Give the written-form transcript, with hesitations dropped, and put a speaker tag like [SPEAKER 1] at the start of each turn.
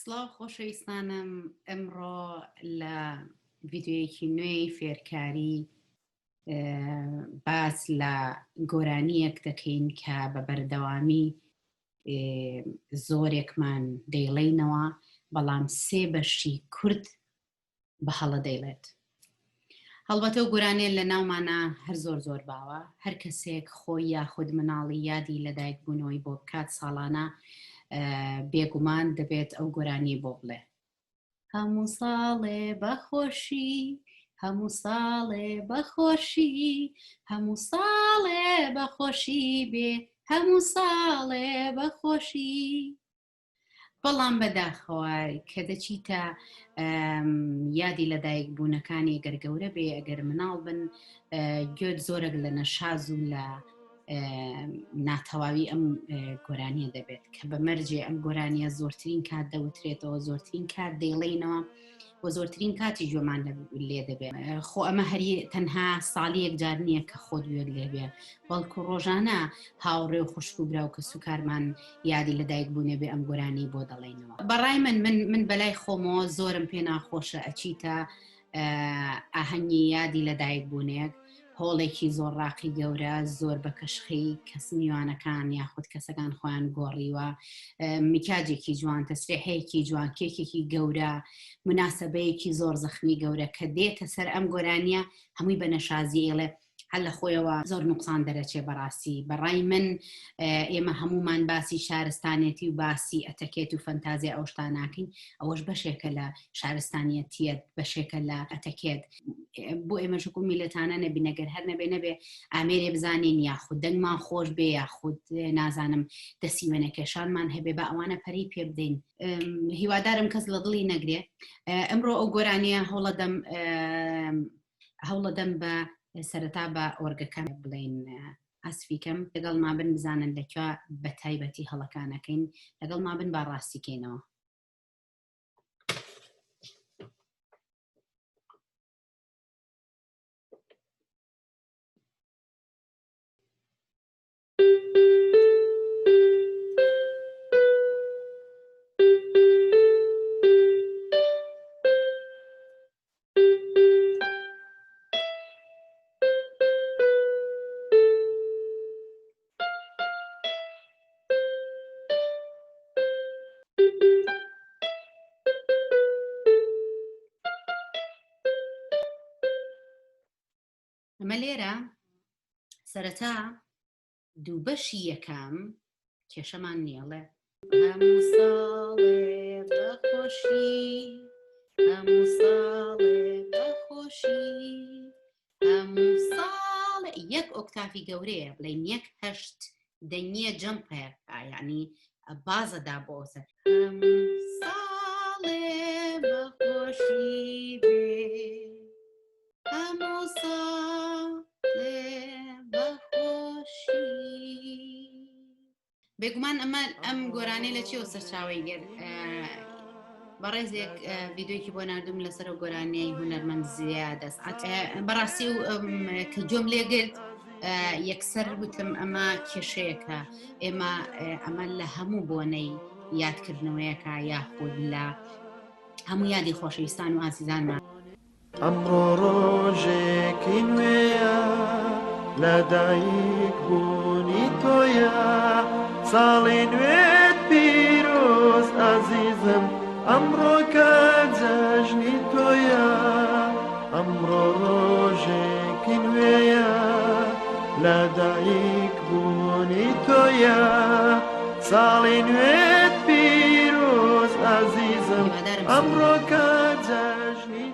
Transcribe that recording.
[SPEAKER 1] سڵاو خۆشەویستانم، ئەمڕۆ لە ڤیدیۆیەکی نوێی فێرکاری باس لە گۆرانیەک دەکەین کە بە بەردەوامی زۆرێکمان دەیڵێنەوە، بەڵام سێ بەشی کورد بەهەڵە دەیڵێت. هەڵبەتە و گۆرانیە لە ناومانە هەر زۆر باوە، هەر کەسێک خۆی یاخود مناڵی یادی لەدایک بوونەوەی بۆ بکات ساڵانە بێگومان دەبێت ئەو گۆرانی بۆ بڵێ: هەموو ساڵێ بەخۆشی، هەموو ساڵێ بەخۆشی، هەموو ساڵێ بەخۆشی بێ، هەموو ساڵێ بەخۆشی. بەڵام بەداخەوە کە دەچیتە یادی لەدایک بوونەکانی ئەگەر گەورە بێ، ئەگەر مناڵ بن، گوێت زۆرێک لە نەشاز و لە ناتەواوی ئەم گۆرانیە دەبێت کە بە مەرجێ ئەم گۆرانیە زۆرترین کات دەوترێتەوە، زۆرترین کات دەیڵێنەوە و زۆرترین کاتی گوێمان لێ دەبێت. خۆ ئەمە هەری تەنها ساڵی یەکجار نییە کە خۆت گوێت لێ بێ، بەڵکو ڕۆژانە هاوڕێ و خوشک و برا و کەس و کارمان یادی لەدایک بوونێ بێ ئەم گۆرانی بۆ دەڵێنەوە. بەڕای من بەلای خۆمەوە زۆرم پێ ناخۆشە ئەچیتە ئاهەنگی یادی لەدایک بوونێک، هۆڵێکی زۆر ڕاقی گەورە، زۆر بە کەشخی کەس میوانەکان یاخود کەسەکان خۆیان گۆڕیوە، میکاجێکی جوان، تەسریحەیەکی جوان، کێکێکی گەورە، مناسبەیەکی زۆر زەخمی گەورە کە دێتە سەر ئەم گۆرانیە هەمووی بە نەشازی ئێڵێ هەر لە خۆیەوە زۆر نوقسان دەرەچێ. بەڕاستی بەڕای من ئێمە هەمومان باسی شارستانێتی و باسی ئەتەکێت و فەنتازیە ئەو شتان ناکەین، ئەوەش بەشێکە لە شارستانیەتیەت، بەشێکە لە ئەتەکێت. بۆ ئێمە شکو میلەتانە نەبین، ئەگەر هەر نەبێ ئامێرێ بزانین یاخود دەنگمان خۆش بێ یاخود نازانم دەسی وێنەکێشانمان هەبێ بە ئەوانە پەری پێ بدەین. هیوادارم کەس لە دڵی نەگرێ. ئەمڕۆ ئەو گۆرانیە هەوڵەدەم بە سەرەتا بە ئۆرگەکان بڵێن ئاسفیکەم، لەگەڵ مابن بزانن لەکوێ بە تایبەتی هەڵەکانەکەین، لەگەڵ مابن با ڕاستیکەینەوە. ئەمە لێرە سەرەتا دوو بەشی یەکەم کێشەمان نییەڵێ: هەموو ساڵێ بەخۆشی، هەموو ساڵێ بەخۆشی، هەموو ساڵێ. یەک ئۆکتافی گەورەیە بڵین، یەک هەشت دەنگیە جەمپەیە، یعنی بازەدا بۆ سەر. هەموو ساڵێ بەخۆشی بێ، هەموو ساڵێ بەخۆشی. بێگومان ئەم گۆرانەی لە چیەوە سەرچاوەی گەر بەڕێزێک ڤیدیۆیەکی بۆ ناردوم لەسەر ئەو گۆرانیەی هونەرمەند زیادەست. بەڕاستی و کە جۆم لێگرت یەکسەر وتم ئەمە کێشەیەکە، ئەمە لە هەموو بۆنەی یادکردنەوەیەکە یاخود لە هەموو یادی خۆشەویستان و ئازیزانمان.
[SPEAKER 2] ئەمڕۆ ڕۆژێکی نوێیە، لەدایک بوونی تۆیە، ساڵی نوێت پیرۆز ئازیزم، ئەمڕۆ کە جەژنی تۆیە. ئەمڕۆ ڕۆژێکی نوێیە، لەدایک بوونی تۆیە، ساڵی نوێت پیرۆز ئازیزم، ئەمڕۆ کە جەژنی